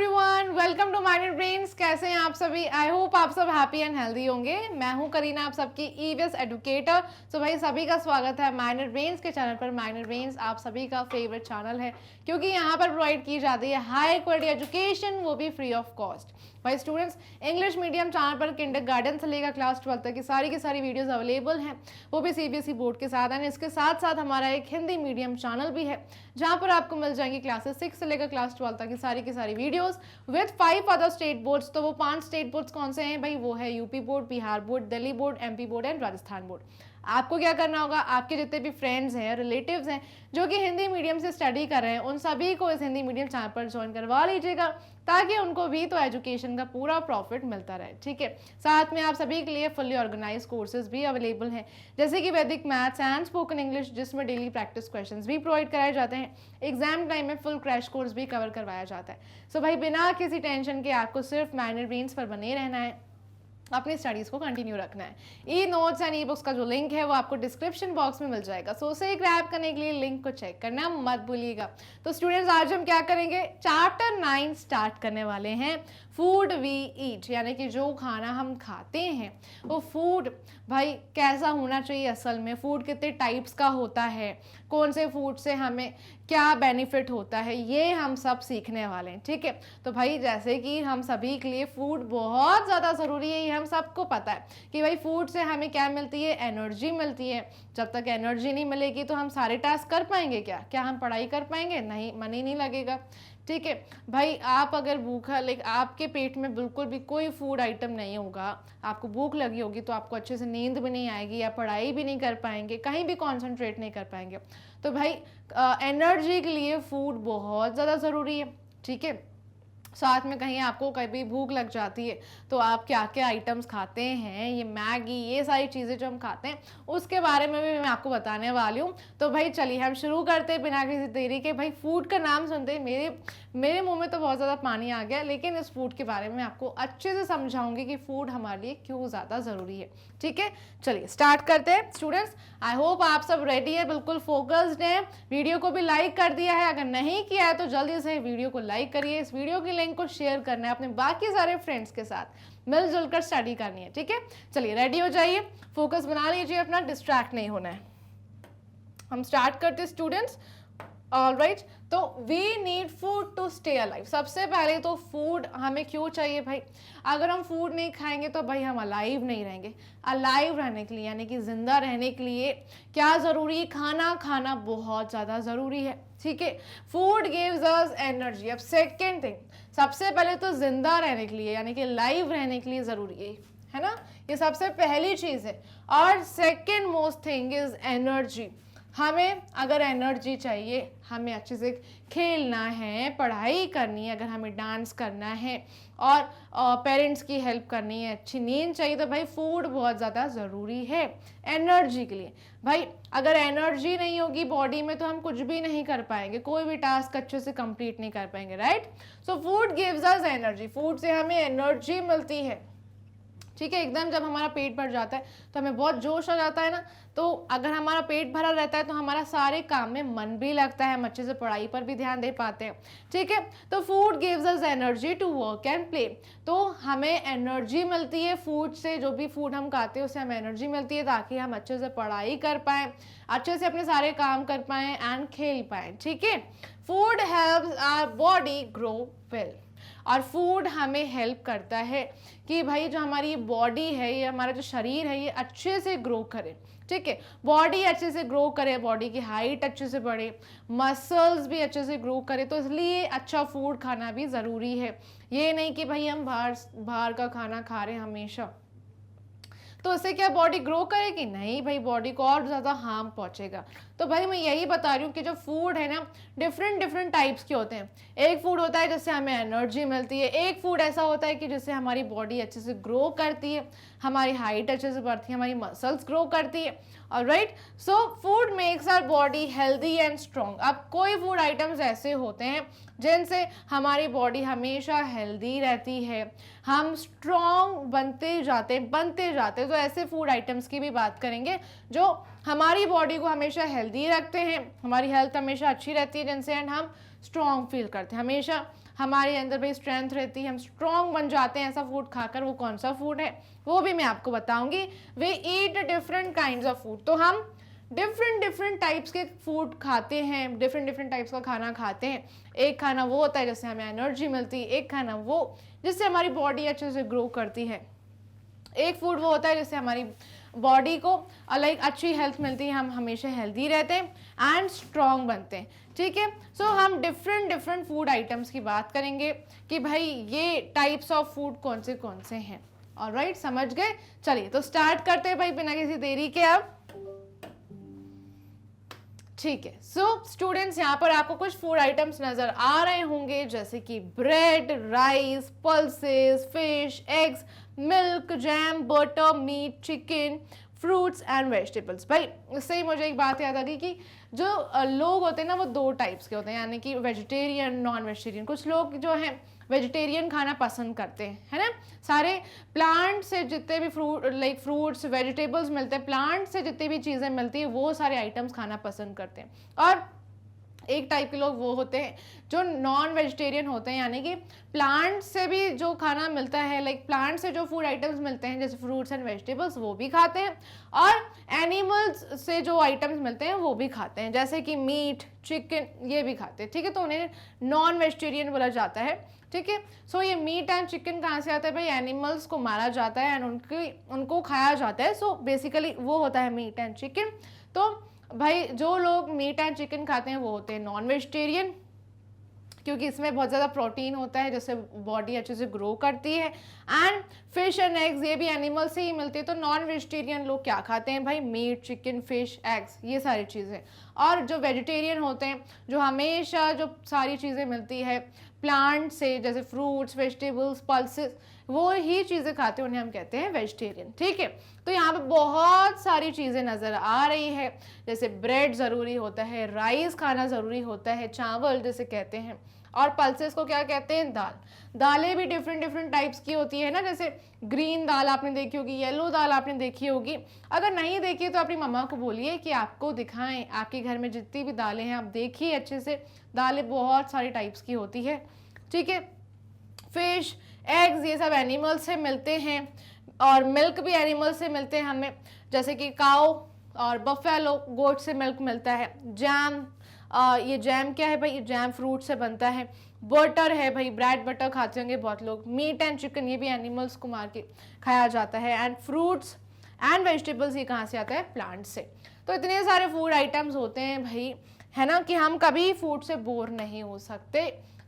Everyone, welcome to mind brains. कैसे हैं आप सभी? आई होप आप सब हैप्पी एंड हेल्दी होंगे। मैं हूं करीना, आप सबकी ईवीएस एडुकेटर। तो भाई सभी का स्वागत है माइंड ब्रेन्स के चैनल पर। माइंड ब्रेन्स आप सभी का फेवरेट चैनल है क्योंकि यहाँ पर प्रोवाइड की जाती है हाई क्वालिटी एजुकेशन, वो भी फ्री ऑफ कॉस्ट। भाई स्टूडेंट्स, इंग्लिश मीडियम चैनल पर किंडरगार्टन से लेकर क्लास 12 तक की सारी वीडियोस अवेलेबल हैं, वो भी सीबीएसई बोर्ड के साथ। एंड इसके साथ साथ हमारा एक हिंदी मीडियम चैनल भी है जहाँ पर आपको मिल जाएंगी क्लासेस 6 से लेकर क्लास 12 तक की सारी videos with 5 other state boards. तो वो 5 स्टेट बोर्ड्स कौन से हैं भाई? वो है UP board, Bihar board, Delhi board, MP board and Rajasthan board. आपको क्या करना होगा, आपके जितने भी फ्रेंड्स हैं, रिलेटिव्स हैं जो कि हिंदी मीडियम से स्टडी कर रहे हैं, उन सभी को इस हिंदी मीडियम चैनल पर ज्वाइन करवा लीजिएगा ताकि उनको भी तो एजुकेशन का पूरा प्रॉफिट मिलता रहे। ठीक है, साथ में आप सभी के लिए फुल्ली ऑर्गेनाइज कोर्सेज भी अवेलेबल हैं, जैसे कि वैदिक मैथ्स एंड स्पोकन इंग्लिश, जिसमें डेली प्रैक्टिस क्वेश्चंस भी प्रोवाइड कराए जाते हैं। एग्जाम टाइम में फुल क्रैश कोर्स भी कवर करवाया जाता है। सो भाई बिना किसी टेंशन के आपको सिर्फ माइंड ब्रेन्स पर बने रहना है, अपनी स्टडीज को कंटिन्यू रखना है। E notes and e books का जो लिंक है वो आपको डिस्क्रिप्शन बॉक्स में मिल जाएगा। सो उसे ग्रैब करने के लिए लिंक को चेक करना मत भूलिएगा। तो स्टूडेंट्स, आज हम क्या करेंगे, चैप्टर 9 स्टार्ट करने वाले हैं, फूड वी ईट, यानी कि जो खाना हम खाते हैं वो फूड भाई कैसा होना चाहिए, असल में फूड कितने टाइप्स का होता है, कौन से फूड से हमें क्या बेनिफिट होता है, ये हम सब सीखने वाले हैं। ठीक है, तो भाई जैसे कि हम सभी के लिए फूड बहुत ज़्यादा ज़रूरी है, ये हम सबको पता है कि भाई फूड से हमें क्या मिलती है, एनर्जी मिलती है। जब तक एनर्जी नहीं मिलेगी तो हम सारे टास्क कर पाएंगे क्या हम पढ़ाई कर पाएंगे? नहीं, मन ही नहीं लगेगा। ठीक है भाई, आप अगर भूखा, लेकिन आपके पेट में बिल्कुल भी कोई फूड आइटम नहीं होगा, आपको भूख लगी होगी तो आपको अच्छे से नींद भी नहीं आएगी, या पढ़ाई भी नहीं कर पाएंगे, कहीं भी कंसंट्रेट नहीं कर पाएंगे। तो भाई एनर्जी के लिए फूड बहुत ज़्यादा ज़रूरी है। ठीक है, साथ में कहीं आपको कभी भूख लग जाती है तो आप क्या क्या आइटम्स खाते हैं, ये मैगी, ये सारी चीज़ें जो हम खाते हैं उसके बारे में भी मैं आपको बताने वाली हूँ। तो भाई चलिए हम शुरू करते हैं बिना किसी देरी के। भाई फूड का नाम सुनते मेरे मुंह में तो बहुत ज़्यादा पानी आ गया, लेकिन इस फूड के बारे में आपको अच्छे से समझाऊंगी कि फूड हमारे लिए क्यों ज़्यादा ज़रूरी है। ठीक है, चलिए स्टार्ट करते हैं। स्टूडेंट्स, आई होप आप सब रेडी है, बिल्कुल फोकस्ड हैं। वीडियो को भी लाइक कर दिया है, अगर नहीं किया है तो जल्दी से वीडियो को लाइक करिए। इस वीडियो की लिंक को शेयर करना है अपने बाकी सारे फ्रेंड्स के साथ, मिलजुल कर स्टडी करनी है। ठीक है, चलिए रेडी हो जाइए, फोकस बना लीजिए अपना, डिस्ट्रैक्ट नहीं होना है। हम स्टार्ट करते स्टूडेंट्स। ऑलराइट, तो we need food to stay alive. सबसे पहले तो फूड हमें क्यों चाहिए भाई? अगर हम फूड नहीं खाएंगे तो भाई हम अलाइव नहीं रहेंगे। अलाइव रहने के लिए, यानी कि जिंदा रहने के लिए क्या ज़रूरी है? खाना खाना बहुत ज़्यादा ज़रूरी है। ठीक है, फूड गिव्स अस एनर्जी। अब सेकेंड थिंग, सबसे पहले तो जिंदा रहने के लिए, यानी कि लाइव रहने के लिए ज़रूरी है ना, ये सबसे पहली चीज़ है। और second most thing is energy. हमें अगर एनर्जी चाहिए, हमें अच्छे से खेलना है, पढ़ाई करनी है, अगर हमें डांस करना है और पेरेंट्स की हेल्प करनी है, अच्छी नींद चाहिए, तो भाई फूड बहुत ज़्यादा ज़रूरी है एनर्जी के लिए। भाई अगर एनर्जी नहीं होगी बॉडी में तो हम कुछ भी नहीं कर पाएंगे, कोई भी टास्क अच्छे से कंप्लीट नहीं कर पाएंगे। Right, so food gives us energy. Food से हमें एनर्जी मिलती है। ठीक है, एकदम जब हमारा पेट भर जाता है तो हमें बहुत जोश आ जाता है ना, तो अगर हमारा पेट भरा रहता है तो हमारा सारे काम में मन भी लगता है, हम अच्छे से पढ़ाई पर भी ध्यान दे पाते हैं। ठीक है, तो food gives us energy to work and play. तो हमें एनर्जी मिलती है फूड से, जो भी फूड हम खाते हैं उससे हमें एनर्जी मिलती है ताकि हम अच्छे से पढ़ाई कर पाएँ, अच्छे से अपने सारे काम कर पाएँ एंड खेल पाएँ। ठीक है, food helps our body grow well. और फूड हमें हेल्प करता है कि भाई जो हमारी बॉडी है, ये हमारा जो शरीर है, ये अच्छे से ग्रो करे। ठीक है, बॉडी अच्छे से ग्रो करे, बॉडी की हाइट अच्छे से बढ़े, मसल्स भी अच्छे से ग्रो करे, तो इसलिए अच्छा फूड खाना भी ज़रूरी है। ये नहीं कि भाई हम बाहर का खाना खा रहे हैं हमेशा, तो इससे क्या बॉडी ग्रो करेगी? नहीं भाई, बॉडी को और ज़्यादा हार्म पहुंचेगा। तो भाई मैं यही बता रही हूँ कि जो फूड है ना, डिफरेंट टाइप्स के होते हैं। एक फूड होता है जिससे हमें एनर्जी मिलती है, एक फूड ऐसा होता है कि जिससे हमारी बॉडी अच्छे से ग्रो करती है, हमारी हाइट अच्छे से बढ़ती है, हमारी मसल्स ग्रो करती है। Alright, so food makes our body healthy and strong. अब कोई फूड आइटम्स ऐसे होते हैं जिनसे हमारी बॉडी हमेशा हेल्दी रहती है, हम स्ट्रॉन्ग बनते जाते। तो ऐसे फूड आइटम्स की भी बात करेंगे जो हमारी बॉडी को हमेशा हेल्दी रखते हैं, हमारी हेल्थ हमेशा अच्छी रहती है जिनसे, एंड हम स्ट्रॉन्ग फील करते हैं, हमेशा हमारे अंदर भाई स्ट्रेंथ रहती है, हम स्ट्रॉन्ग बन जाते हैं ऐसा फूड खाकर। वो कौन सा फूड है वो भी मैं आपको बताऊंगी। We eat different kinds of food, तो हम डिफरेंट टाइप्स के फूड खाते हैं, डिफरेंट टाइप्स का खाना खाते हैं। एक खाना वो होता है जिससे हमें एनर्जी मिलती है, एक खाना वो जिससे हमारी बॉडी अच्छे से ग्रो करती है, एक फूड वो होता है जिससे हमारी बॉडी को लाइक अच्छी हेल्थ मिलती है, हम हमेशा हेल्दी रहते हैं एंड स्ट्रॉन्ग बनते हैं। ठीक है, सो हम डिफरेंट फूड आइटम्स की बात करेंगे कि भाई ये टाइप्स ऑफ फूड कौन से हैं। ऑलराइट, समझ गए? चलिए तो स्टार्ट करते हैं भाई बिना किसी देरी के अब। ठीक है, सो स्टूडेंट्स यहाँ पर आपको कुछ फूड आइटम्स नजर आ रहे होंगे जैसे कि bread, rice, pulses, fish, eggs, milk, jam, butter, meat, chicken, fruits and vegetables. भाई इससे ही मुझे एक बात याद आ गई कि जो लोग होते हैं ना वो दो टाइप्स के होते हैं, यानी कि वेजिटेरियन, नॉन वेजिटेरियन। कुछ लोग जो हैं वेजिटेरियन खाना पसंद करते हैं, है ना। सारे प्लांट से जितने भी फ्रूट्स वेजिटेबल्स मिलते हैं, प्लांट से जितनी भी चीज़ें मिलती है वो सारे आइटम्स खाना पसंद करते हैं। और एक टाइप के लोग वो होते हैं जो नॉन वेजिटेरियन होते हैं, यानी कि प्लांट से भी जो खाना मिलता है, लाइक प्लांट से जो फूड आइटम्स मिलते हैं जैसे फ्रूट्स एंड वेजिटेबल्स वो भी खाते हैं, और एनिमल्स से जो आइटम्स मिलते हैं वो भी खाते हैं, जैसे कि मीट, चिकन, ये भी खाते हैं। ठीक है, तो उन्हें नॉन वेजिटेरियन बोला जाता है। ठीक है, सो ये मीट एंड चिकन कहाँ से आता है भाई? एनिमल्स को मारा जाता है एंड उनको खाया जाता है। सो बेसिकली वो होता है मीट एंड चिकन। तो भाई जो लोग मीट एंड चिकन खाते हैं वो होते हैं नॉन वेजिटेरियन, क्योंकि इसमें बहुत ज़्यादा प्रोटीन होता है जिससे बॉडी अच्छे से ग्रो करती है। एंड फिश एंड एग्स ये भी एनिमल से ही मिलती है। तो नॉन वेजिटेरियन लोग क्या खाते हैं भाई? मीट, चिकन, फिश, एग्स, ये सारी चीज़ें। और जो वेजिटेरियन होते हैं, जो हमेशा जो सारी चीज़ें मिलती है प्लांट से जैसे फ्रूट्स, वेजिटेबल्स, पल्सेस, वो ही चीज़ें खाते हैं, उन्हें हम कहते हैं वेजिटेरियन। ठीक है, तो यहाँ पे बहुत सारी चीज़ें नज़र आ रही है, जैसे ब्रेड ज़रूरी होता है, राइस खाना ज़रूरी होता है, चावल जैसे कहते हैं, और पल्सेस को क्या कहते हैं? दाल। दालें भी डिफरेंट टाइप्स की होती है ना, जैसे ग्रीन दाल आपने देखी होगी, येलो दाल आपने देखी होगी। अगर नहीं देखी तो अपनी मम्मा को बोलिए कि आपको दिखाएं, आपके घर में जितनी भी दालें हैं आप देखिए अच्छे से। दालें बहुत सारी टाइप्स की होती है। ठीक है, फिश, एग्स, ये सब एनिमल से मिलते हैं, और मिल्क भी एनिमल से मिलते हैं हमें, जैसे कि काऊ और बफेलो, गोट से मिल्क मिलता है। जैम, ये जैम क्या है भाई? ये जैम फ्रूट से बनता है। बटर है भाई, ब्रेड बटर खाते होंगे बहुत लोग। मीट एंड चिकन ये भी एनिमल्स को मार के खाया जाता है। एंड फ्रूट्स एंड वेजिटेबल्स ये कहाँ से आता है? प्लांट से। तो इतने सारे फूड आइटम्स होते हैं भाई, है ना, कि हम कभी फूड से बोर नहीं हो सकते।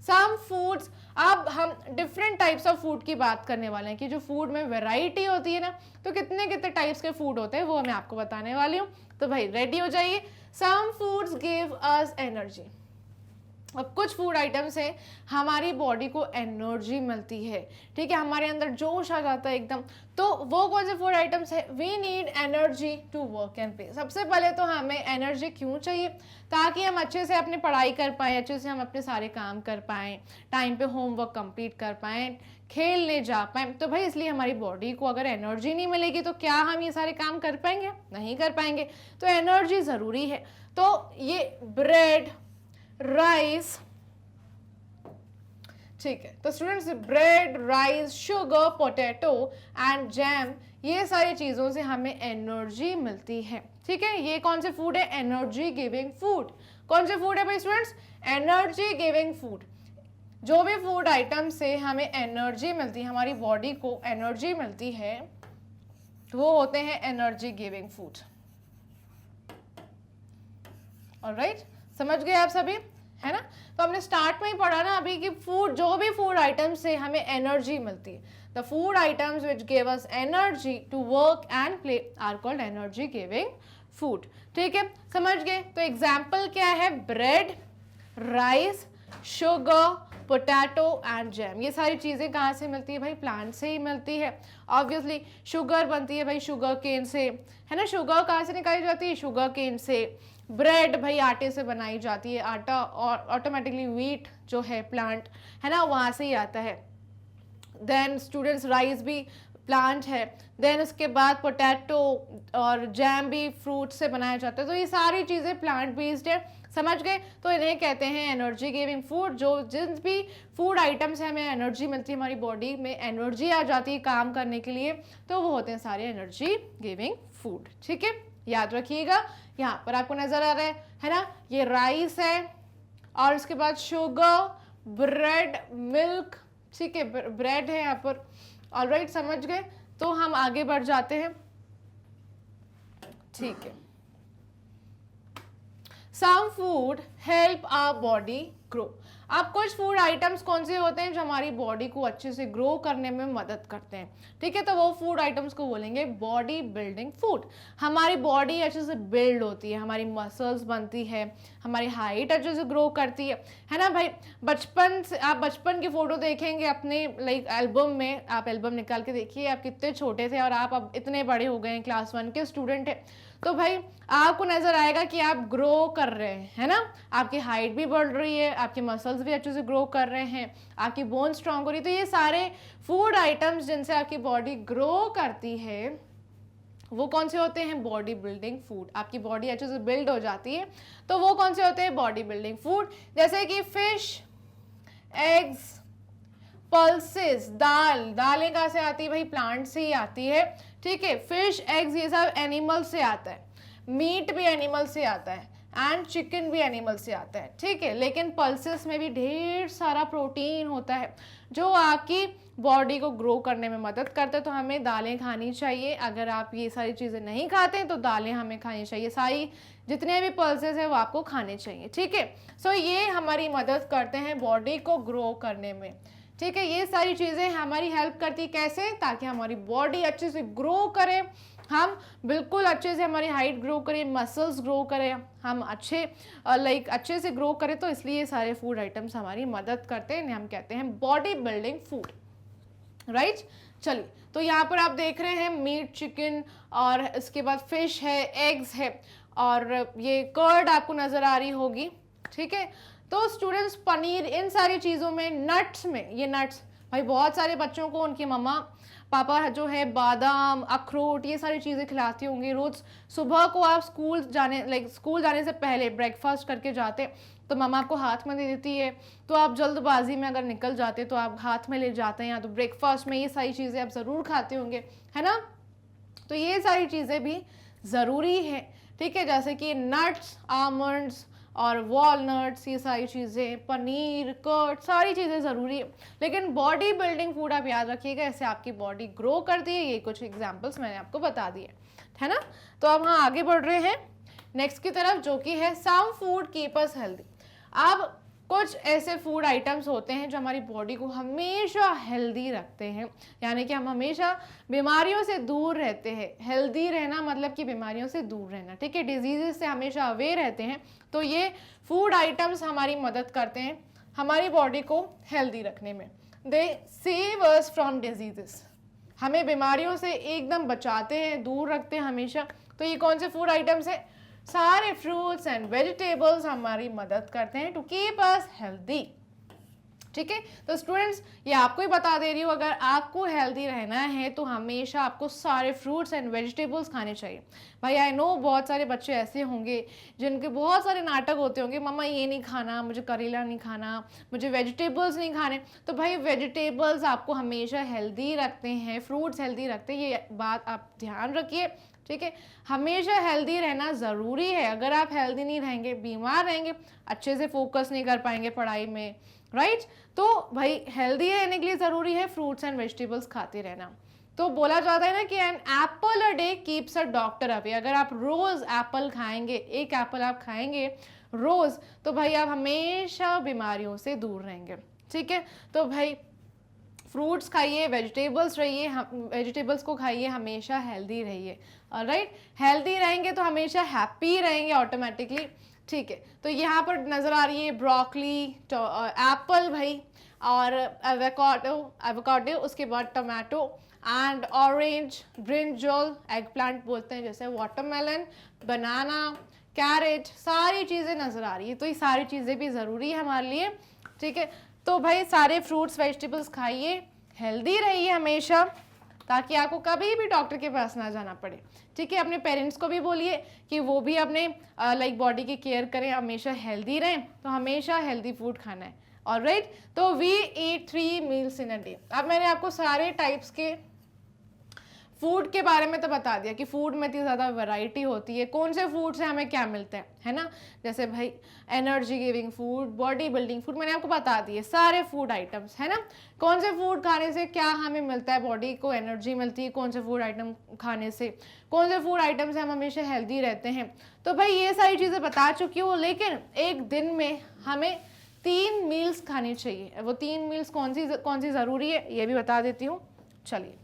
सम फूड्स, अब हम डिफरेंट टाइप्स ऑफ फूड की बात करने वाले हैं कि जो फूड में वैरायटी होती है ना, तो कितने टाइप्स के फूड होते हैं वो मैं आपको बताने वाली हूँ। तो भाई रेडी हो जाइए। Some foods give us energy. अब कुछ फूड आइटम्स हैं हमारी बॉडी को एनर्जी मिलती है। ठीक है, हमारे अंदर जोश आ जाता है एकदम। तो वो कौन से फूड आइटम्स है? We need energy to work and play. सबसे पहले तो हमें एनर्जी क्यों चाहिए? ताकि हम अच्छे से अपनी पढ़ाई कर पाएँ, अच्छे से हम अपने सारे काम कर पाएँ, टाइम पे होमवर्क कंप्लीट कर पाएँ, खेलने जा पाएँ। तो भाई इसलिए हमारी बॉडी को अगर एनर्जी नहीं मिलेगी तो क्या हम ये सारे काम कर पाएंगे? नहीं कर पाएंगे। तो एनर्जी ज़रूरी है। तो ये ब्रेड, राइस, ठीक है, तो students bread, rice, sugar, potato and jam, ये सारी चीज़ों से हमें एनर्जी मिलती है। ठीक है, ये कौन से फूड है? Energy giving food. कौन से फूड है भाई स्टूडेंट्स? Energy giving food. जो भी फूड आइटम से हमें एनर्जी मिलती है, हमारी बॉडी को एनर्जी मिलती है, वो होते हैं एनर्जी गिविंग फूड। ऑलराइट, समझ गए आप सभी, है ना। तो हमने स्टार्ट में ही पढ़ा ना अभी कि फूड, जो भी फूड आइटम्स से हमें एनर्जी मिलती है, the food items which give us energy to work and play are called energy giving food. ठीक है, समझ गए। तो एग्जाम्पल क्या है? Bread, rice, sugar, potato and jam. ये सारी चीज़ें कहाँ से मिलती है भाई? प्लांट से ही मिलती है। ऑब्वियसली शुगर बनती है भाई शुगर केन से, है ना। शुगर कहाँ से निकाली जाती है? शुगर केन से। ब्रेड भाई आटे से बनाई जाती है, आटा, और ऑटोमेटिकली व्हीट जो है प्लांट, है ना, वहाँ से ही आता है। देन स्टूडेंट्स राइस भी प्लांट है। देन उसके बाद पोटैटो और जैम भी फ्रूट से बनाया जाता है। तो ये सारी चीज़ें प्लांट बेस्ड है। समझ गए? तो इन्हें कहते हैं एनर्जी गिविंग फूड। जो जिन भी फूड आइटम से हमें एनर्जी मिलती है, हमारी बॉडी में एनर्जी आ जाती है काम करने के लिए, तो वो होते हैं सारे एनर्जी गिविंग फूड। ठीक है, याद रखिएगा। यहाँ पर आपको नजर आ रहा है ना, ये राइस है और उसके बाद शुगर, ब्रेड, मिल्क। ठीक है, ब्रेड है यहाँ पर। ऑलराइट, समझ गए? तो हम आगे बढ़ जाते हैं। ठीक है, some food help our body grow. अब कुछ फूड आइटम्स कौन से होते हैं जो हमारी बॉडी को अच्छे से ग्रो करने में मदद करते हैं। ठीक है, तो वो फूड आइटम्स को बोलेंगे बॉडी बिल्डिंग फूड। हमारी बॉडी अच्छे से बिल्ड होती है, हमारी मसल्स बनती है, हमारी हाइट अच्छे से ग्रो करती है ना भाई। बचपन से आप बचपन की फोटो देखेंगे अपने लाइक एल्बम में, आप एल्बम निकाल के देखिए आप कितने छोटे थे और आप अब इतने बड़े हो गए हैं, क्लास 1 के स्टूडेंट है, तो भाई आपको नजर आएगा कि आप ग्रो कर रहे हैं, है ना। आपकी हाइट भी बढ़ रही है, आपके मसल्स भी अच्छे से ग्रो कर रहे हैं, आपकी बोन स्ट्रांग हो रही है। तो ये सारे फूड आइटम्स जिनसे आपकी बॉडी ग्रो करती है वो कौन से होते हैं? Body building food. आपकी बॉडी अच्छे से बिल्ड हो जाती है तो वो कौन से होते हैं? Body building food. जैसे कि फिश, एग्स, पल्सेस, दालें कहाँ से आती है भाई? प्लांट से ही आती है। ठीक है, फिश, एग्स ये सब एनिमल से आता है, मीट भी एनिमल से आता है एंड चिकन भी एनिमल से आता है। ठीक है, लेकिन पल्सेस में भी ढेर सारा प्रोटीन होता है जो आपकी बॉडी को ग्रो करने में मदद करता है। तो हमें दालें खानी चाहिए। अगर आप ये सारी चीज़ें नहीं खाते तो दालें हमें खानी चाहिए। सारी जितने भी पल्सेस हैं वो आपको खाने चाहिए। ठीक है, सो ये हमारी मदद करते हैं बॉडी को ग्रो करने में। ठीक है, ये सारी चीज़ें हमारी हेल्प करती कैसे? ताकि हमारी बॉडी अच्छे से ग्रो करे, हम बिल्कुल अच्छे से हमारी हाइट ग्रो करें, मसल्स ग्रो करें, हम अच्छे से ग्रो करें। तो इसलिए ये सारे फूड आइटम्स हमारी मदद करते हैं, हम कहते हैं बॉडी बिल्डिंग फूड। राइट, चलिए, तो यहाँ पर आप देख रहे हैं मीट, चिकन और इसके बाद फिश है, एग्स है और ये कर्ड आपको नज़र आ रही होगी। ठीक है, तो स्टूडेंट्स पनीर, इन सारी चीज़ों में, नट्स में, ये नट्स भाई बहुत सारे बच्चों को उनकी मम्मा पापा जो है बादाम, अखरोट ये सारी चीज़ें खिलाती होंगी रोज़। सुबह को आप स्कूल जाने से पहले ब्रेकफास्ट करके जाते तो मम्मा आपको हाथ में दे देती है, तो आप जल्दबाजी में अगर निकल जाते तो आप हाथ में ले जाते हैं, या तो ब्रेकफास्ट में ये सारी चीज़ें आप ज़रूर खाते होंगे, है ना। तो ये सारी चीज़ें भी ज़रूरी है। ठीक है, जैसे कि नट्स, आमंड्स और वॉलनट्स, ये सारी चीज़ें, पनीर, कर्ड, सारी चीज़ें ज़रूरी है। लेकिन बॉडी बिल्डिंग फूड आप याद रखिएगा, ऐसे आपकी बॉडी ग्रो करती है। ये कुछ एग्जांपल्स मैंने आपको बता दिए, है ना। तो अब हाँ आगे बढ़ रहे हैं नेक्स्ट की तरफ, जो कि है some food keep us healthy. अब कुछ ऐसे फूड आइटम्स होते हैं जो हमारी बॉडी को हमेशा हेल्दी रखते हैं, यानी कि हम हमेशा बीमारियों से दूर रहते हैं। हेल्दी रहना मतलब कि बीमारियों से दूर रहना। ठीक है, डिजीजेस से हमेशा अवेयर रहते हैं। तो ये फूड आइटम्स हमारी मदद करते हैं हमारी बॉडी को हेल्दी रखने में। दे सेव अस फ्रॉम डिजीजेस, हमें बीमारियों से एकदम बचाते हैं, दूर रखते हैं हमेशा। तो ये कौन से फूड आइटम्स हैं? सारे फ्रूट्स एंड वेजिटेबल्स हमारी मदद करते हैं टू कीप अस हेल्दी। ठीक है, तो स्टूडेंट्स ये आपको ही बता दे रही हूँ, अगर आपको हेल्दी रहना है तो हमेशा आपको सारे फ्रूट्स एंड वेजिटेबल्स खाने चाहिए। भाई आई नो बहुत सारे बच्चे ऐसे होंगे जिनके बहुत सारे नाटक होते होंगे, मम्मा ये नहीं खाना, मुझे करेला नहीं खाना, मुझे वेजिटेबल्स नहीं खाने। तो भाई वेजिटेबल्स आपको हमेशा हेल्दी रखते हैं, फ्रूट्स हेल्दी रखते हैं, ये बात आप ध्यान रखिए। ठीक है, हमेशा हेल्दी रहना ज़रूरी है। अगर आप हेल्दी नहीं रहेंगे, बीमार रहेंगे, अच्छे से फोकस नहीं कर पाएंगे पढ़ाई में, राइट। तो भाई हेल्दी रहने के लिए ज़रूरी है फ्रूट्स एंड वेजिटेबल्स खाते रहना। तो बोला जाता है ना कि an apple a day keeps a doctor away. अगर आप रोज़ एप्पल खाएंगे, एक एप्पल आप खाएंगे रोज़, तो भाई आप हमेशा बीमारियों से दूर रहेंगे। ठीक है, तो भाई फ्रूट्स खाइए, वेजिटेबल्स रहिए, वेजिटेबल्स को खाइए, हमेशा हेल्दी रहिए। राइट, हेल्दी रहेंगे तो हमेशा हैप्पी रहेंगे ऑटोमेटिकली। ठीक है, तो यहाँ पर नज़र आ रही है ब्रोकली, एप्पल भाई, और एवोकाडो, उसके बाद tomato and orange, brinjal, egg plant बोलते हैं जैसे, वाटरमेलन, बनाना, कैरेट, सारी चीज़ें नज़र आ रही है। तो ये सारी चीज़ें भी ज़रूरी है हमारे लिए। ठीक है, तो भाई सारे फ्रूट्स वेजिटेबल्स खाइए, हेल्दी रहिए हमेशा। ताकि आपको कभी भी डॉक्टर के पास ना जाना पड़े। ठीक है, अपने पेरेंट्स को भी बोलिए कि वो भी अपने लाइक बॉडी की केयर करें, हमेशा हेल्दी रहें, तो हमेशा हेल्दी फूड खाना है। ऑलराइट, तो we eat 3 meals in a day. अब मैंने आपको सारे टाइप्स के फूड के बारे में तो बता दिया कि फूड में इतनी ज़्यादा वैरायटी होती है, कौन से फूड से हमें क्या मिलता है ना। जैसे भाई energy giving food, body building food, मैंने आपको बता दिए सारे फूड आइटम्स, है ना। कौन से फूड खाने से क्या हमें मिलता है, बॉडी को एनर्जी मिलती है, कौन से फूड आइटम खाने से, कौन से फूड आइटम से हम हमेशा हेल्दी रहते हैं। तो भाई ये सारी चीज़ें बता चुकी हूँ, लेकिन एक दिन में हमें 3 मील्स खानी चाहिए। वो 3 मील्स कौन सी ज़रूरी है ये भी बता देती हूँ। चलिए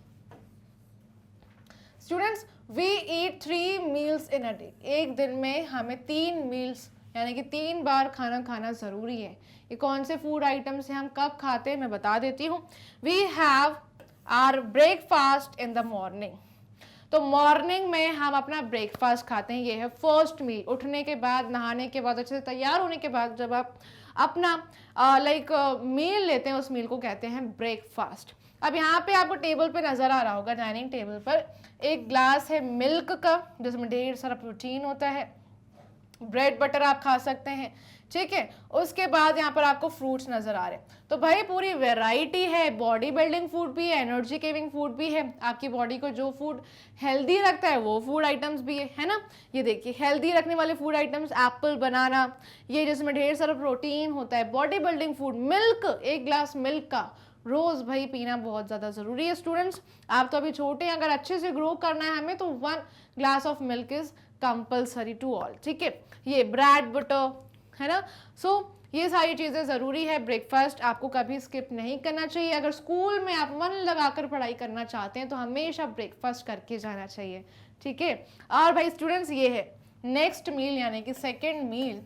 students, we eat 3 meals in a day. एक दिन में हमें 3 मील्स यानी कि 3 बार खाना खाना ज़रूरी है। ये कौन से फूड आइटम्स हैं, हम कब खाते हैं, मैं बता देती हूँ। We have our breakfast in the morning. तो मॉर्निंग में हम अपना ब्रेकफास्ट खाते हैं, ये है फर्स्ट मील। उठने के बाद, नहाने के बाद, अच्छे से तैयार होने के बाद जब आप अपना मील लेते हैं, उस मील को कहते हैं ब्रेकफास्ट। अब यहाँ पे आपको टेबल पे नज़र आ रहा होगा, डाइनिंग टेबल पर एक ग्लास है मिल्क का, जिसमें ढेर सारा प्रोटीन होता है। ब्रेड बटर आप खा सकते हैं, ठीक है। उसके बाद यहाँ पर आपको फ्रूट्स नज़र आ रहे हैं। तो भाई पूरी वैरायटी है, बॉडी बिल्डिंग फूड भी है, एनर्जी गिविंग फूड भी है, आपकी बॉडी को जो फूड हेल्दी रखता है वो फूड आइटम्स भी है ना। ये देखिए हेल्दी रखने वाले फूड आइटम्स, एप्पल, बनाना, ये जिसमें ढेर सारा प्रोटीन होता है। बॉडी बिल्डिंग फूड, मिल्क, एक ग्लास मिल्क का रोज़ भाई पीना बहुत ज़्यादा ज़रूरी है। स्टूडेंट्स आप तो अभी छोटे हैं, अगर अच्छे से ग्रो करना है हमें तो 1 glass of milk is compulsory to all, ठीक है। ये ब्रेड बटर है ना। सो ये सारी चीज़ें ज़रूरी है। ब्रेकफास्ट आपको कभी स्किप नहीं करना चाहिए। अगर स्कूल में आप मन लगाकर पढ़ाई करना चाहते हैं तो हमेशा ब्रेकफास्ट करके जाना चाहिए, ठीक है। और भाई स्टूडेंट्स ये है नेक्स्ट मील यानी कि सेकेंड मील।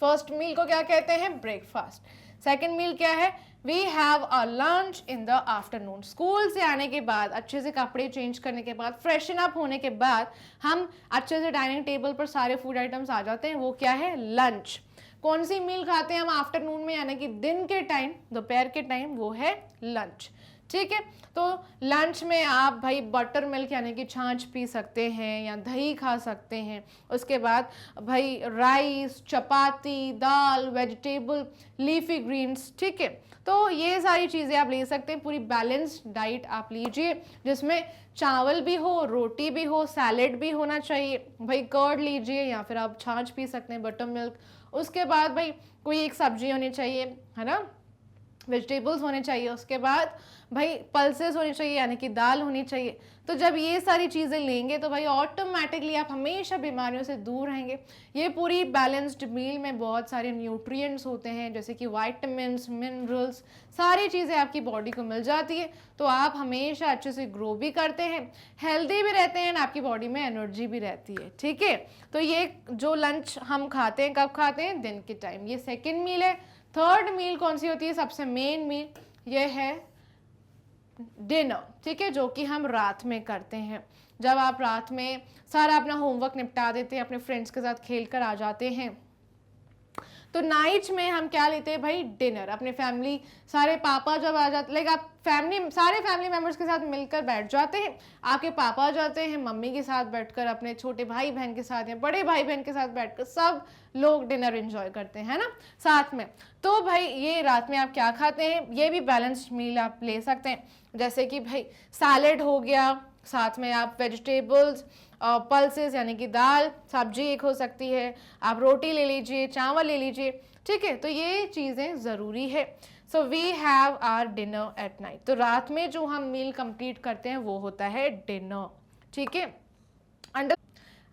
फर्स्ट मील को क्या कहते हैं, ब्रेकफास्ट। सेकेंड मील क्या है, we have a lunch in the afternoon. School से आने के बाद, अच्छे से कपड़े चेंज करने के बाद, फ्रेशन अप होने के बाद हम अच्छे से डाइनिंग टेबल पर सारे फूड आइटम्स आ जाते हैं, वो क्या है, लंच। कौन सी मील खाते हैं हम आफ्टरनून में यानी कि दिन के टाइम, दोपहर के टाइम, वो है लंच, ठीक है। तो लंच में आप भाई बटर मिल्क यानी कि छाछ पी सकते हैं या दही खा सकते हैं। उसके बाद भाई राइस, चपाती, दाल, वेजिटेबल, लीफी ग्रीन्स, ठीक है। तो ये सारी चीज़ें आप ले सकते हैं। पूरी बैलेंस्ड डाइट आप लीजिए जिसमें चावल भी हो, रोटी भी हो, सैलेड भी होना चाहिए। भाई कर्ड लीजिए या फिर आप छाछ पी सकते हैं, बटर मिल्क। उसके बाद भाई कोई एक सब्जी होनी चाहिए, है ना, वेजिटेबल्स होने चाहिए। उसके बाद भाई पल्सेस होनी चाहिए यानी कि दाल होनी चाहिए। तो जब ये सारी चीज़ें लेंगे तो भाई ऑटोमेटिकली आप हमेशा बीमारियों से दूर रहेंगे। ये पूरी बैलेंस्ड मील में बहुत सारे न्यूट्रिएंट्स होते हैं जैसे कि वाइटामिन्स, मिनरल्स, सारी चीज़ें आपकी बॉडी को मिल जाती है। तो आप हमेशा अच्छे से ग्रो भी करते हैं, हेल्दी भी रहते हैं, आपकी बॉडी में एनर्जी भी रहती है, ठीक है। तो ये जो लंच हम खाते हैं, कब खाते हैं, दिन के टाइम। ये सेकेंड मील है। थर्ड मील कौन सी होती है, सबसे मेन मील, ये है डिनर, ठीक है, जो कि हम रात में करते हैं। जब आप रात में सारा अपना होमवर्क निपटा देते हैं, अपने फ्रेंड्स के साथ खेल कर आ जाते हैं, तो नाइट में हम क्या लेते हैं भाई, डिनर। अपने फैमिली, सारे पापा जब आ जाते, लाइक आप सारे फैमिली मेम्बर्स के साथ मिलकर बैठ जाते हैं। आपके पापा जाते हैं मम्मी के साथ बैठकर, अपने छोटे भाई बहन के साथ या बड़े भाई बहन के साथ बैठकर सब लोग डिनर एंजॉय करते हैं, है ना, साथ में। तो भाई ये रात में आप क्या खाते हैं, ये भी बैलेंस्ड मील आप ले सकते हैं। जैसे कि भाई सैलेड हो गया, साथ में आप वेजिटेबल्स, पल्सेस यानी कि दाल, सब्जी एक हो सकती है, आप रोटी ले लीजिए, चावल ले लीजिए, ठीक है। तो ये चीज़ें ज़रूरी है। So we have our dinner at night. तो रात में जो हम मील कंप्लीट करते हैं वो होता है डिनर, ठीक है।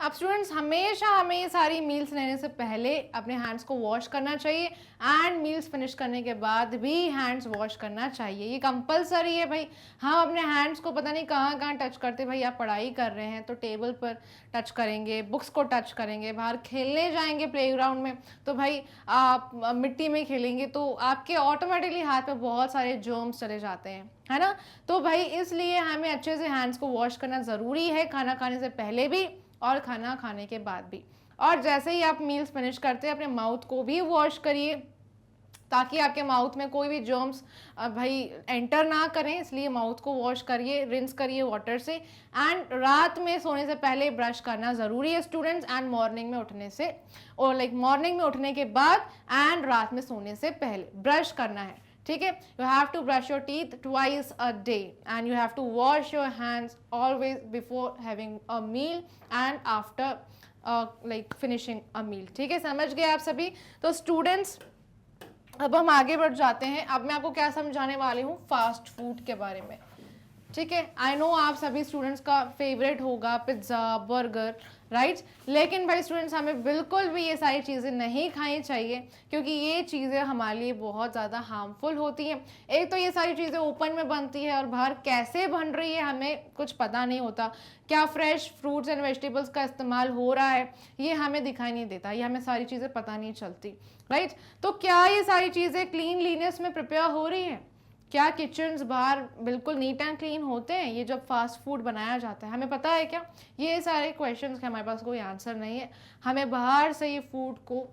अब स्टूडेंट्स हमेशा हमें ये सारी मील्स लेने से पहले अपने हैंड्स को वॉश करना चाहिए एंड मील्स फिनिश करने के बाद भी हैंड्स वॉश करना चाहिए। ये कंपलसरी है भाई। हम अपने हैंड्स को पता नहीं कहाँ कहाँ टच करते। भाई आप पढ़ाई कर रहे हैं तो टेबल पर टच करेंगे, बुक्स को टच करेंगे, बाहर खेलने जाएंगे प्लेग्राउंड में तो भाई आप मिट्टी में खेलेंगे तो आपके ऑटोमेटिकली हाथ में बहुत सारे जर्म्स चले जाते हैं, है ना। तो भाई इसलिए हमें अच्छे से हैंड्स को वॉश करना ज़रूरी है, खाना खाने से पहले भी और खाना खाने के बाद भी। और जैसे ही आप मील्स फिनिश करते हैं अपने माउथ को भी वॉश करिए, ताकि आपके माउथ में कोई भी जर्म्स भाई एंटर ना करें, इसलिए माउथ को वॉश करिए, रिंस करिए वाटर से। एंड रात में सोने से पहले ब्रश करना ज़रूरी है स्टूडेंट्स, एंड मॉर्निंग में उठने से, और लाइक मॉर्निंग में उठने के बाद एंड रात में सोने से पहले ब्रश करना है, ठीक है। You have to brush your teeth twice a day and you have to wash your hands always before having a meal and after like finishing a meal, ठीक है। समझ गए आप सभी? तो स्टूडेंट्स अब हम आगे बढ़ जाते हैं। अब मैं आपको क्या समझाने वाली हूँ, फास्ट फूड के बारे में, ठीक है। आई नो आप सभी स्टूडेंट्स का फेवरेट होगा पिज्ज़ा, बर्गर, राइट। लेकिन भाई स्टूडेंट्स, हमें बिल्कुल भी ये सारी चीज़ें नहीं खानी चाहिए, क्योंकि ये चीज़ें हमारे लिए बहुत ज़्यादा हार्मफुल होती हैं। एक तो ये सारी चीज़ें ओपन में बनती है और बाहर कैसे बन रही है हमें कुछ पता नहीं होता। क्या फ्रेश फ्रूट्स एंड वेजिटेबल्स का इस्तेमाल हो रहा है ये हमें दिखाई नहीं देता, ये हमें सारी चीज़ें पता नहीं चलती, राइट। तो क्या ये सारी चीज़ें क्लीनलीनेस में प्रिपेयर हो रही हैं? क्या किचन्स बाहर बिल्कुल नीट एंड क्लीन होते हैं ये जब फास्ट फूड बनाया जाता है? हमें पता है क्या? ये सारे क्वेश्चंस के हमारे पास कोई आंसर नहीं है। हमें बाहर से ये फूड को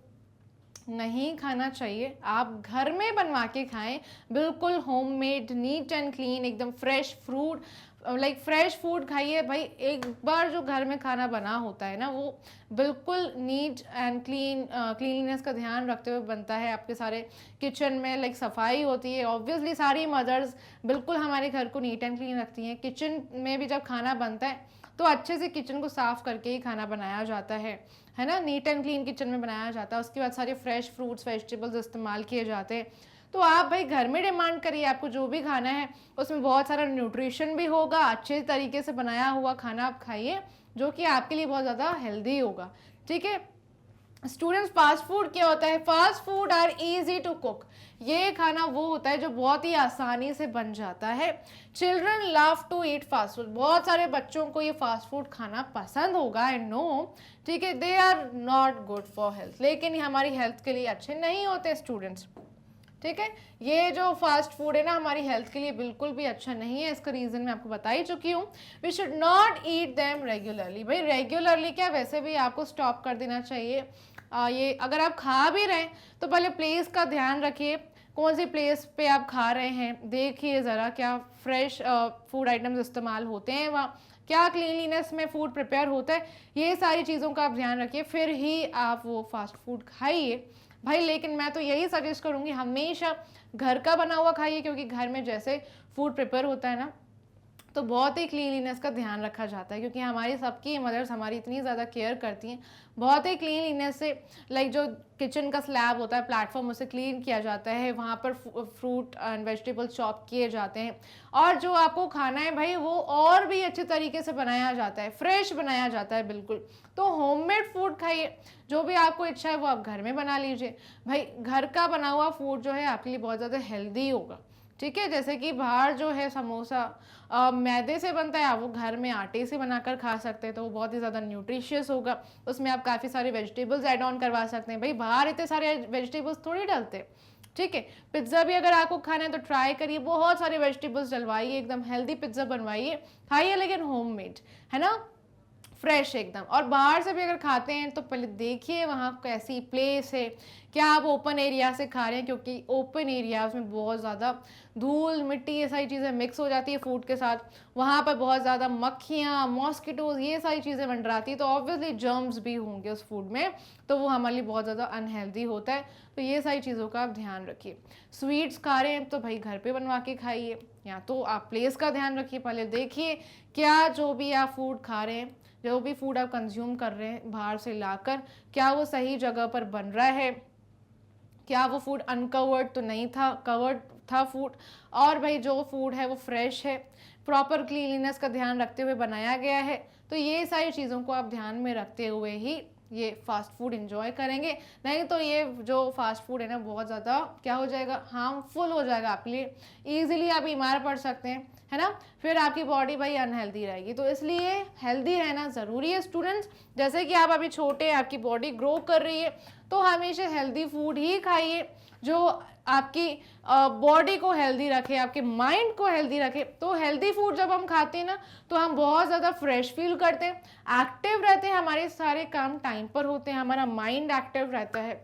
नहीं खाना चाहिए, आप घर में बनवा के खाएं, बिल्कुल होममेड, नीट एंड क्लीन, एकदम fresh fruit, like fresh food खाइए भाई। एक बार जो घर में खाना बना होता है ना, वो बिल्कुल नीट एंड क्लीनलीनेस का ध्यान रखते हुए बनता है। आपके सारे किचन में लाइक सफाई होती है। ऑब्वियसली सारी मदर्स बिल्कुल हमारे घर को नीट एंड क्लीन रखती हैं। किचन में भी जब खाना बनता है तो अच्छे से किचन को साफ करके ही खाना बनाया जाता है ना, नीट एंड क्लीन किचन में बनाया जाता है। उसके बाद सारे फ्रेश फ्रूट्स वेजिटेबल्स इस्तेमाल किए जाते हैं। तो आप भाई घर में डिमांड करिए, आपको जो भी खाना है उसमें बहुत सारा न्यूट्रिशन भी होगा, अच्छे तरीके से बनाया हुआ खाना आप खाइए जो कि आपके लिए बहुत ज़्यादा हेल्दी होगा, ठीक है। स्टूडेंट्स, फास्ट फूड क्या होता है? Fast food are easy to cook. ये खाना वो होता है जो बहुत ही आसानी से बन जाता है। Children love to eat fast food. बहुत सारे बच्चों को ये फास्ट फूड खाना पसंद होगा, आई नो, ठीक है। They are not good for health, लेकिन ये हमारी हेल्थ के लिए अच्छे नहीं होते स्टूडेंट्स, ठीक है। ये जो फास्ट फूड है ना, हमारी हेल्थ के लिए बिल्कुल भी अच्छा नहीं है। इसका रीज़न मैं आपको बता ही चुकी हूँ। We should not eat them regularly. भाई रेगुलरली क्या, वैसे भी आपको स्टॉप कर देना चाहिए। ये अगर आप खा भी रहे हैं तो पहले प्लेस का ध्यान रखिए, कौन सी प्लेस पे आप खा रहे हैं, देखिए ज़रा क्या फ्रेश फूड आइटम्स इस्तेमाल होते हैं वहाँ, क्या क्लीनलीनेस में फूड प्रिपेयर होता है। ये सारी चीज़ों का आप ध्यान रखिए, फिर ही आप वो फास्ट फूड खाइए भाई। लेकिन मैं तो यही सजेस्ट करूँगी, हमेशा घर का बना हुआ खाइए, क्योंकि घर में जैसे फूड प्रिपेयर होता है ना, तो बहुत ही क्लीनलीनेस का ध्यान रखा जाता है, क्योंकि हमारी सबकी मदर्स हमारी इतनी ज़्यादा केयर करती हैं। बहुत ही क्लीनलीनेस से, लाइक जो किचन का स्लैब होता है, प्लेटफॉर्म, उसे क्लीन किया जाता है, वहाँ पर फ्रूट एंड वेजिटेबल्स चॉप किए जाते हैं, और जो आपको खाना है भाई वो और भी अच्छे तरीके से बनाया जाता है, फ्रेश बनाया जाता है बिल्कुल। तो होममेड फूड खाइए, जो भी आपको इच्छा है वो आप घर में बना लीजिए भाई। घर का बना हुआ फूड जो है आपके लिए बहुत ज़्यादा हेल्दी होगा, ठीक है। जैसे कि बाहर जो है समोसा मैदे से बनता है, आप वो घर में आटे से बनाकर खा सकते हैं, तो वो बहुत ही ज़्यादा न्यूट्रिशियस होगा। उसमें आप काफ़ी सारे वेजिटेबल्स ऐड ऑन करवा सकते हैं। भाई बाहर इतने सारे वेजिटेबल्स थोड़ी डलते, ठीक है। पिज्ज़ा भी अगर आपको खाना है तो ट्राई करिए, बहुत सारे वेजिटेबल्स डलवाइए, एकदम हेल्दी पिज्ज़ा बनवाइए, खाइए, लेकिन होममेड, है ना, फ्रेश एकदम। और बाहर से भी अगर खाते हैं तो पहले देखिए वहाँ कैसी प्लेस है, क्या आप ओपन एरिया से खा रहे हैं, क्योंकि ओपन एरियाज में बहुत ज़्यादा धूल मिट्टी ये सारी चीज़ें मिक्स हो जाती है फूड के साथ। वहाँ पर बहुत ज़्यादा मक्खियाँ, मॉस्किटोज, ये सारी चीज़ें मंडराती है, तो ऑब्वियसली जर्म्स भी होंगे उस फूड में, तो वो हमारे लिए बहुत ज़्यादा अनहेल्दी होता है। तो ये सारी चीज़ों का आप ध्यान रखिए। स्वीट्स खा रहे हैं तो भाई घर पे बनवा के खाइए, या तो आप प्लेस का ध्यान रखिए, पहले देखिए क्या जो भी आप फूड खा रहे हैं, जो भी फूड आप कंज्यूम कर रहे हैं बाहर से लाकर, क्या वो सही जगह पर बन रहा है, क्या वो फूड अनकवर्ड तो नहीं था, कवर्ड था फूड, और भाई जो फूड है वो फ्रेश है, प्रॉपर क्लीनलीनेस का ध्यान रखते हुए बनाया गया है। तो ये सारी चीज़ों को आप ध्यान में रखते हुए ही ये फास्ट फूड एंजॉय करेंगे, नहीं तो ये जो फास्ट फूड है ना बहुत ज़्यादा क्या हो जाएगा, हार्मफुल हो जाएगा आपके लिए। ईजिली आप बीमार पड़ सकते हैं, है ना, फिर आपकी बॉडी भाई अनहेल्दी रहेगी। तो इसलिए हेल्दी रहना ज़रूरी है स्टूडेंट्स। जैसे कि आप अभी छोटे हैं, आपकी बॉडी ग्रो कर रही है, तो हमेशा हेल्दी फूड ही खाइए जो आपकी बॉडी को हेल्दी रखे, आपके माइंड को हेल्दी रखे। तो हेल्दी फूड जब हम खाते हैं ना तो हम बहुत ज़्यादा फ्रेश फील करते हैं, एक्टिव रहते हैं, हमारे सारे काम टाइम पर होते हैं, हमारा माइंड एक्टिव रहता है।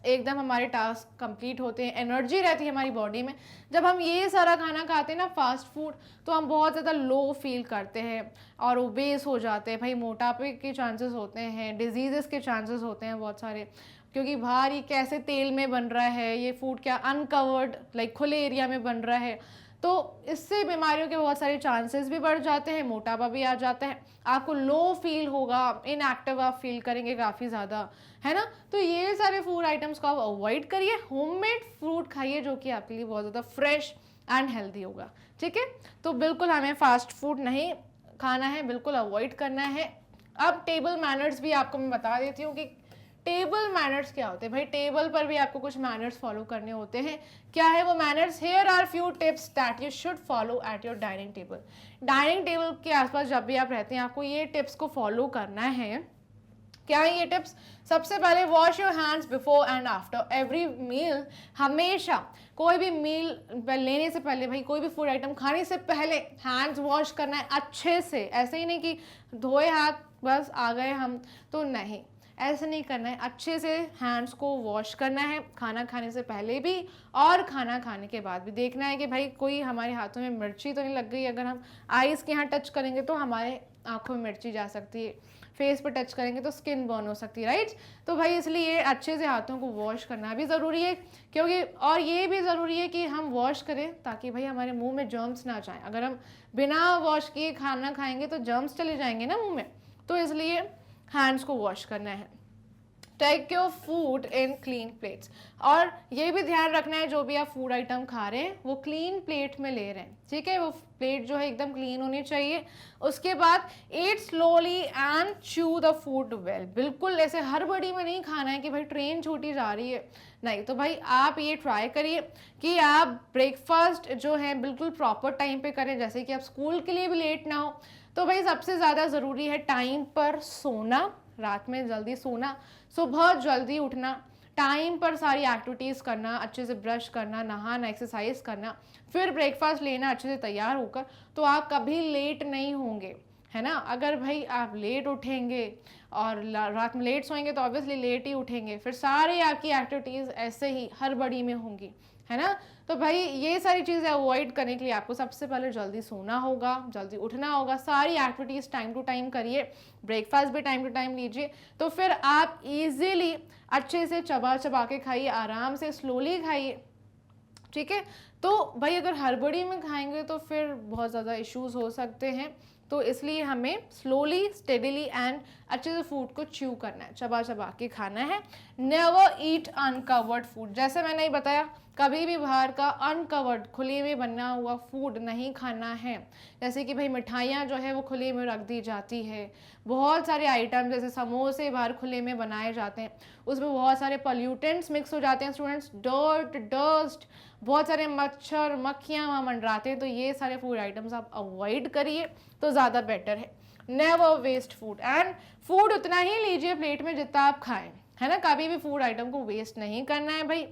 एकदम हमारे टास्क कंप्लीट होते हैं, एनर्जी रहती है हमारी बॉडी में। जब हम ये सारा खाना खाते हैं ना फास्ट फूड, तो हम बहुत ज़्यादा लो फील करते हैं और ओबेस हो जाते हैं भाई, मोटापे के चांसेस होते हैं, डिजीज़ के चांसेस होते हैं बहुत सारे, क्योंकि बाहर ये कैसे तेल में बन रहा है, ये फूड क्या अनकवर्ड लाइक खुले एरिया में बन रहा है, तो इससे बीमारियों के बहुत सारे चांसेस भी बढ़ जाते हैं, मोटापा भी आ जाता है, आपको लो फील होगा, इनएक्टिव आप फील करेंगे काफ़ी ज़्यादा, है ना। तो ये सारे फूड आइटम्स को आप अवॉइड करिए, होममेड फ्रूट खाइए जो कि आपके लिए बहुत ज़्यादा फ्रेश एंड हेल्दी होगा, ठीक है। तो बिल्कुल हमें फास्ट फूड नहीं खाना है, बिल्कुल अवॉइड करना है। अब टेबल मैनर्स भी आपको मैं बता देती हूँ कि टेबल मैनर्स क्या होते हैं भाई, टेबल पर भी आपको कुछ मैनर्स फॉलो करने होते हैं। क्या है वो manners? Here are few tips that you should follow at your dining table. Dining table के आसपास जब भी आप रहते हैं, आपको ये टिप्स को फॉलो करना है। क्या है ये टिप्स? सबसे पहले wash your hands before and after every meal. हमेशा कोई भी मील लेने से पहले, भाई कोई भी फूड आइटम खाने से पहले हैंड्स वॉश करना है अच्छे से। ऐसे ही नहीं कि धोए हाथ बस आ गए हम, तो नहीं, ऐसे नहीं करना है, अच्छे से हैंड्स को वॉश करना है, खाना खाने से पहले भी और खाना खाने के बाद भी। देखना है कि भाई कोई हमारे हाथों में मिर्ची तो नहीं लग गई। अगर हम आइज़ के यहाँ टच करेंगे तो हमारे आँखों में मिर्ची जा सकती है, फेस पर टच करेंगे तो स्किन बर्न हो सकती है, राइट। तो भाई इसलिए अच्छे से हाथों को वॉश करना भी ज़रूरी है, क्योंकि और ये भी ज़रूरी है कि हम वॉश करें ताकि भाई हमारे मुंह में जर्म्स ना जाएं। अगर हम बिना वॉश किए खाना खाएंगे तो जर्म्स चले जाएंगे ना मुंह में, तो इसलिए हैंड्स को वॉश करना है। Take your food in clean plates, और ये भी ध्यान रखना है जो भी आप फूड आइटम खा रहे हैं वो क्लीन प्लेट में ले रहे हैं, ठीक है। वो प्लेट जो है एकदम क्लीन होनी चाहिए। उसके बाद eat slowly and chew the food well. बिल्कुल ऐसे हड़बड़ी में नहीं खाना है कि भाई ट्रेन छूटी जा रही है, नहीं। तो भाई आप ये ट्राई करिए कि आप ब्रेकफास्ट जो है बिल्कुल प्रॉपर टाइम पे करें, जैसे कि आप स्कूल के लिए भी लेट ना हो। तो भाई सबसे ज़्यादा ज़रूरी है टाइम पर सोना, रात में जल्दी सोना, सुबह जल्दी उठना, टाइम पर सारी एक्टिविटीज़ करना, अच्छे से ब्रश करना, नहाना, एक्सरसाइज करना, फिर ब्रेकफास्ट लेना अच्छे से तैयार होकर, तो आप कभी लेट नहीं होंगे, है ना। अगर भाई आप लेट उठेंगे और रात में लेट सोएंगे तो ऑब्वियसली लेट ही उठेंगे, फिर सारी आपकी एक्टिविटीज़ ऐसे ही हड़बड़ी में होंगी, है ना। तो भाई ये सारी चीज़ें अवॉइड करने के लिए आपको सबसे पहले जल्दी सोना होगा, जल्दी उठना होगा, सारी एक्टिविटीज़ टाइम टू टाइम करिए, ब्रेकफास्ट भी टाइम टू टाइम लीजिए, तो फिर आप इजीली अच्छे से चबा चबा के खाइए, आराम से स्लोली खाइए, ठीक है। तो भाई अगर हड़बड़ी में खाएंगे तो फिर बहुत ज़्यादा इश्यूज हो सकते हैं, तो इसलिए हमें स्लोली स्टेडीली एंड अच्छे से फूड को च्यू करना है, चबा चबा के खाना है। नेवर ईट अनकवर्ड फूड, जैसे मैंने ही बताया, कभी भी बाहर का अनकवर्ड खुले में बना हुआ फूड नहीं खाना है। जैसे कि भाई मिठाइयाँ जो है वो खुले में रख दी जाती है, बहुत सारे आइटम जैसे समोसे बाहर खुले में बनाए जाते हैं, उसमें बहुत सारे पॉल्यूटेंट्स मिक्स हो जाते हैं स्टूडेंट्स, डस्ट, बहुत सारे मच्छर मक्खियाँ वहाँ मंडराते हैं। तो ये सारे फूड आइटम्स आप अवॉइड करिए तो ज़्यादा बेटर है। Never waste food, and food उतना ही लीजिए प्लेट में जितना आप खाएं, है ना। कभी भी फूड आइटम को वेस्ट नहीं करना है भाई।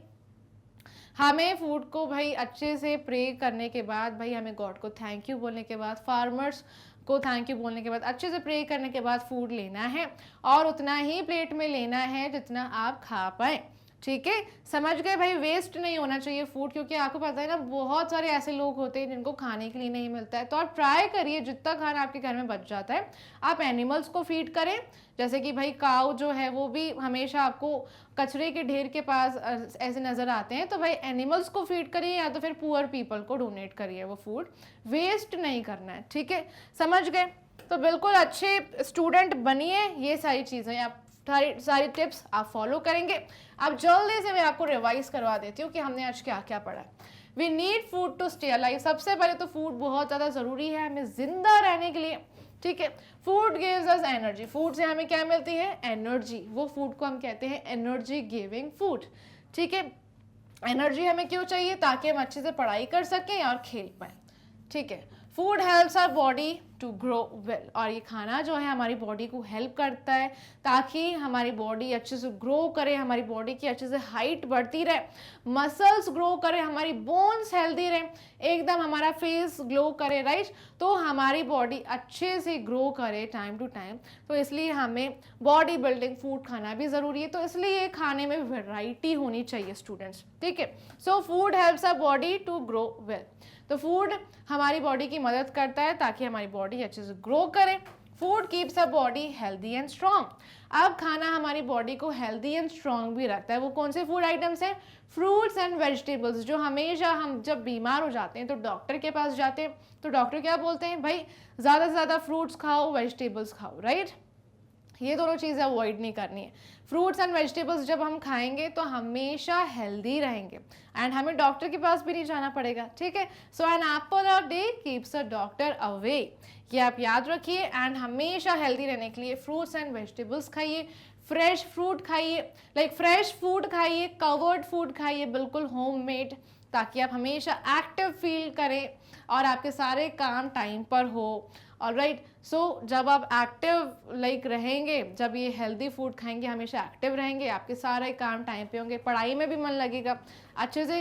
हमें फूड को भाई अच्छे से प्रे करने के बाद, भाई हमें गॉड को थैंक यू बोलने के बाद, फार्मर्स को थैंक यू बोलने के बाद, अच्छे से प्रे करने के बाद फूड लेना है, और उतना ही प्लेट में लेना है जितना आप खा पाएँ, ठीक है। समझ गए भाई, वेस्ट नहीं होना चाहिए फूड, क्योंकि आपको पता है ना बहुत सारे ऐसे लोग होते हैं जिनको खाने के लिए नहीं मिलता है। तो आप ट्राई करिए जितना खाना आपके घर में बच जाता है आप एनिमल्स को फीड करें। जैसे कि भाई काऊ जो है वो भी हमेशा आपको कचरे के ढेर के पास ऐसे नज़र आते हैं, तो भाई एनिमल्स को फीड करिए या तो फिर पुअर पीपल को डोनेट करिए, वो फूड वेस्ट नहीं करना है, ठीक है। समझ गए? तो बिल्कुल अच्छे स्टूडेंट बनिए, ये सारी चीज़ें आप सारी टिप्स आप फॉलो करेंगे। अब जल्दी से मैं आपको रिवाइज करवा देती हूँ कि हमने आज क्या क्या पढ़ा। We need food to stay alive, सबसे पहले तो फूड बहुत ज़्यादा ज़रूरी है हमें जिंदा रहने के लिए, ठीक है। Food gives us energy, food से हमें क्या मिलती है? एनर्जी। वो फूड को हम कहते हैं एनर्जी गिविंग फूड, ठीक है। एनर्जी हमें क्यों चाहिए? ताकि हम अच्छे से पढ़ाई कर सकें और खेल पाएँ, ठीक है। Food helps our body to grow well, और ये खाना जो है हमारी बॉडी को हेल्प करता है ताकि हमारी बॉडी अच्छे से ग्रो करे, हमारी बॉडी की अच्छे से हाइट बढ़ती रहे, मसल्स ग्रो करे, हमारी बोन्स हेल्दी रहे, एकदम हमारा फेस ग्लो करे, राइट। तो हमारी बॉडी अच्छे से ग्रो करे टाइम टू टाइम, तो इसलिए हमें बॉडी बिल्डिंग फूड खाना भी ज़रूरी है। तो इसलिए खाने में वैरायटी होनी चाहिए स्टूडेंट्स, ठीक है। So food helps our body to grow well. तो फूड हमारी बॉडी की मदद करता है ताकि हमारी बॉडी अच्छे से ग्रो करे। Food keeps a body healthy and strong. अब खाना हमारी बॉडी को हेल्दी एंड स्ट्रॉन्ग भी रखता है। वो कौन से फूड आइटम्स हैं? Fruits and vegetables. जो हमेशा हम जब बीमार हो जाते हैं तो डॉक्टर के पास जाते हैं, तो डॉक्टर क्या बोलते हैं? भाई ज़्यादा से ज़्यादा फ्रूट्स खाओ, वेजिटेबल्स खाओ, राइट। ये दोनों चीज़ें अवॉइड नहीं करनी है। फ्रूट्स एंड वेजिटेबल्स जब हम खाएंगे तो हमेशा हेल्दी रहेंगे एंड हमें डॉक्टर के पास भी नहीं जाना पड़ेगा, ठीक है। So an apple a day keeps a doctor away. ये आप याद रखिए। एंड हमेशा हेल्दी रहने के लिए फ्रूट्स एंड वेजिटेबल्स खाइए, फ्रेश फ्रूट खाइए, फ्रेश फूड खाइए, कवर्ड फूड खाइए, बिल्कुल होममेड, ताकि आप हमेशा एक्टिव फील करें और आपके सारे काम टाइम पर हो। ऑलराइट, सो जब आप एक्टिव रहेंगे, जब ये हेल्दी फूड खाएंगे, हमेशा एक्टिव रहेंगे, आपके सारे काम टाइम पे होंगे, पढ़ाई में भी मन लगेगा, अच्छे से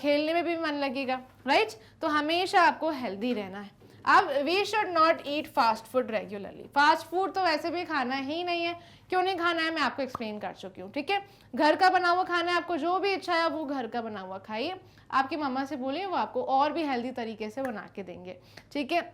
खेलने में भी मन लगेगा, राइट। तो हमेशा आपको हेल्दी रहना है। अब we should not eat fast food regularly. Fast food तो वैसे भी खाना ही नहीं है। क्यों नहीं खाना है मैं आपको एक्सप्लेन कर चुकी हूँ, ठीक है। घर का बना हुआ खाना है, आपको जो भी इच्छा है वो घर का बना हुआ खाइए। आपकी मम्मा से बोलिए, वो आपको और भी हेल्दी तरीके से बना के देंगे, ठीक है।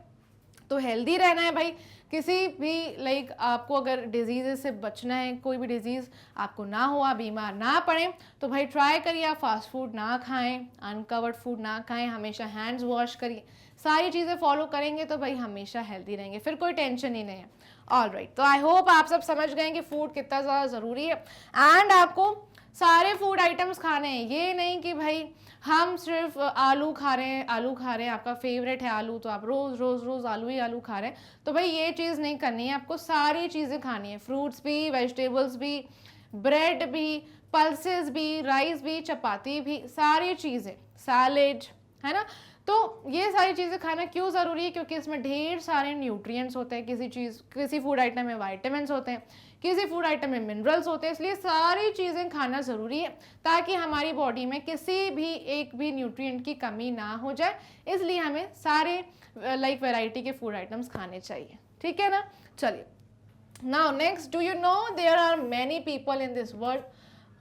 तो हेल्दी रहना है भाई। किसी भी आपको अगर डिजीज़ से बचना है, कोई भी डिजीज़ आपको ना हो, आप बीमार ना पड़े, तो भाई ट्राई करिए आप फास्ट फूड ना खाएं, अनकवर्ड फूड ना खाएं, हमेशा हैंड्स वॉश करिए। सारी चीज़ें फॉलो करेंगे तो भाई हमेशा हेल्दी रहेंगे, फिर कोई टेंशन ही नहीं है। ऑलराइट, तो आई होप आप सब समझ गए कि फूड कितना ज़्यादा ज़रूरी है एंड आपको सारे फूड आइटम्स खाने हैं। ये नहीं कि भाई हम सिर्फ आलू खा रहे हैं, आपका फेवरेट है आलू, तो आप रोज़ आलू ही आलू खा रहे हैं, तो भाई ये चीज़ नहीं करनी है। आपको सारी चीज़ें खानी है, फ्रूट्स भी, वेजिटेबल्स भी, ब्रेड भी, पल्सेस भी, राइस भी, चपाती भी, सारी चीज़ें, सैलेड, है ना। तो ये सारी चीज़ें खाना क्यों ज़रूरी है? क्योंकि इसमें ढेर सारे न्यूट्रिएंट्स होते हैं। किसी फूड आइटम में विटामिन्स होते हैं, किसी फूड आइटम में मिनरल्स होते हैं, इसलिए सारी चीज़ें खाना ज़रूरी है ताकि हमारी बॉडी में किसी भी एक भी न्यूट्रिएंट की कमी ना हो जाए। इसलिए हमें सारे वैरायटी के फूड आइटम्स खाने चाहिए, ठीक है ना। चलिए, now next, do you know there are many people in this world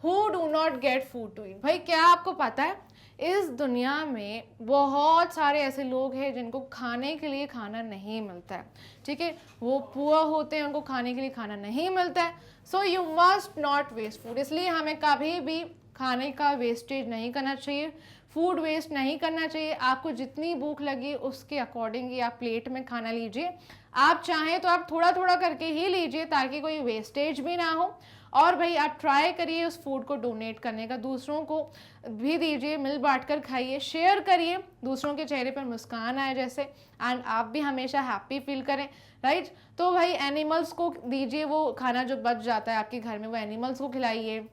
who do not get food to eat. भाई क्या आपको पता है इस दुनिया में बहुत सारे ऐसे लोग हैं जिनको खाने के लिए खाना नहीं मिलता है, ठीक है। वो पुअर होते हैं, उनको खाने के लिए खाना नहीं मिलता है। So you must not waste food. इसलिए हमें कभी भी खाने का वेस्टेज नहीं करना चाहिए, फूड वेस्ट नहीं करना चाहिए। आपको जितनी भूख लगी उसके अकॉर्डिंग ही आप प्लेट में खाना लीजिए। आप चाहें तो आप थोड़ा थोड़ा करके ही लीजिए ताकि कोई वेस्टेज भी ना हो। और भाई आप ट्राई करिए उस फूड को डोनेट करने का, दूसरों को भी दीजिए, मिल बांट कर खाइए, शेयर करिए, दूसरों के चेहरे पर मुस्कान आए जैसे, एंड आप भी हमेशा हैप्पी फील करें, राइट। तो भाई एनिमल्स को दीजिए वो खाना जो बच जाता है आपके घर में, वो एनिमल्स को खिलाइए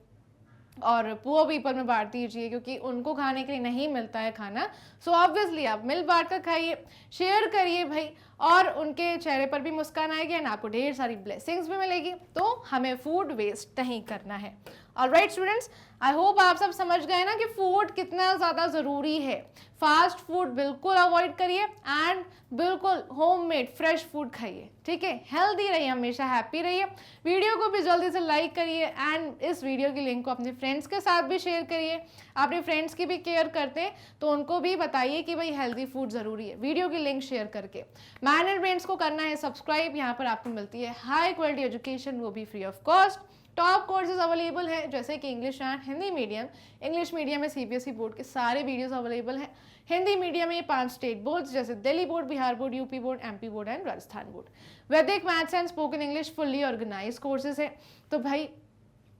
और पुअर पीपल में बांट दीजिए क्योंकि उनको खाने के लिए नहीं मिलता है खाना। सो ऑब्वियसली आप मिल बांट कर खाइए, शेयर करिए भाई, और उनके चेहरे पर भी मुस्कान आएगी एंड आपको ढेर सारी ब्लेसिंग्स भी मिलेगी। तो हमें फूड वेस्ट नहीं करना है। ऑलराइट स्टूडेंट्स, आई होप आप सब समझ गए ना कि फूड कितना ज़्यादा ज़रूरी है। फास्ट फूड बिल्कुल अवॉइड करिए एंड बिल्कुल होममेड फ्रेश फूड खाइए, ठीक है। हेल्दी रहिए, हमेशा हैप्पी रहिए। वीडियो को भी जल्दी से लाइक करिए एंड इस वीडियो की लिंक को अपने फ्रेंड्स के साथ भी शेयर करिए। अपने फ्रेंड्स की भी केयर करते हैं तो उनको भी बताइए कि भाई हेल्दी फूड ज़रूरी है, वीडियो की लिंक शेयर करके। माइंड एंड ब्रेन्स को करना है सब्सक्राइब। यहाँ पर आपको मिलती है हाई क्वालिटी एजुकेशन, वो भी free of cost. Top courses available हैं जैसे कि English and Hindi medium. English medium में सीबीएसई बोर्ड के सारे वीडियोस अवेलेबल हैं। हिंदी मीडियम में 5 स्टेट बोर्ड्स जैसे Delhi board, Bihar board, UP board, MP board and Rajasthan board. वैदिक maths and spoken English fully organise courses हैं। तो भाई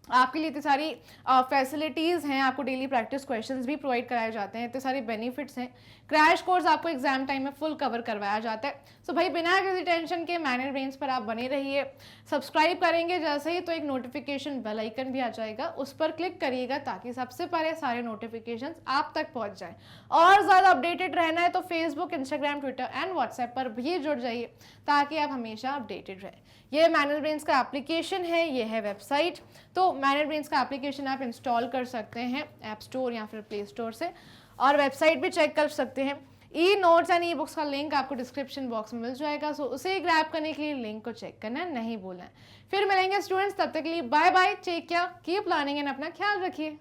आपके लिए इतनी सारी फैसिलिटीज़ हैं, आपको डेली प्रैक्टिस क्वेश्चंस भी प्रोवाइड कराए जाते हैं, इतने सारे बेनिफिट्स हैं क्रैश कोर्स आपको एग्जाम टाइम में फुल कवर करवाया जाता है। सो भाई बिना किसी टेंशन के माइनर ब्रेन्स पर आप बने रहिए। सब्सक्राइब करेंगे जैसे ही तो एक नोटिफिकेशन बेल आइकन भी आ जाएगा, उस पर क्लिक करिएगा ताकि सबसे पहले सारे नोटिफिकेशंस आप तक पहुंच जाएं। और ज़्यादा अपडेटेड रहना है तो Facebook, Instagram, Twitter and WhatsApp पर भी जुड़ जाइए ताकि आप हमेशा अपडेटेड रहें। ये माइनर ब्रेन्स का एप्लीकेशन है, ये है वेबसाइट। तो माइनर ब्रेन्स का एप्लीकेशन आप इंस्टॉल कर सकते हैं ऐप स्टोर या फिर प्ले स्टोर से, और वेबसाइट भी चेक कर सकते हैं। E notes and e books का लिंक आपको डिस्क्रिप्शन बॉक्स में मिल जाएगा, सो उसे ग्रैब करने के लिए लिंक को चेक करना नहीं भूलना है। फिर मिलेंगे स्टूडेंट्स, तब तक के लिए bye bye, take care, keep learning and अपना ख्याल रखिए।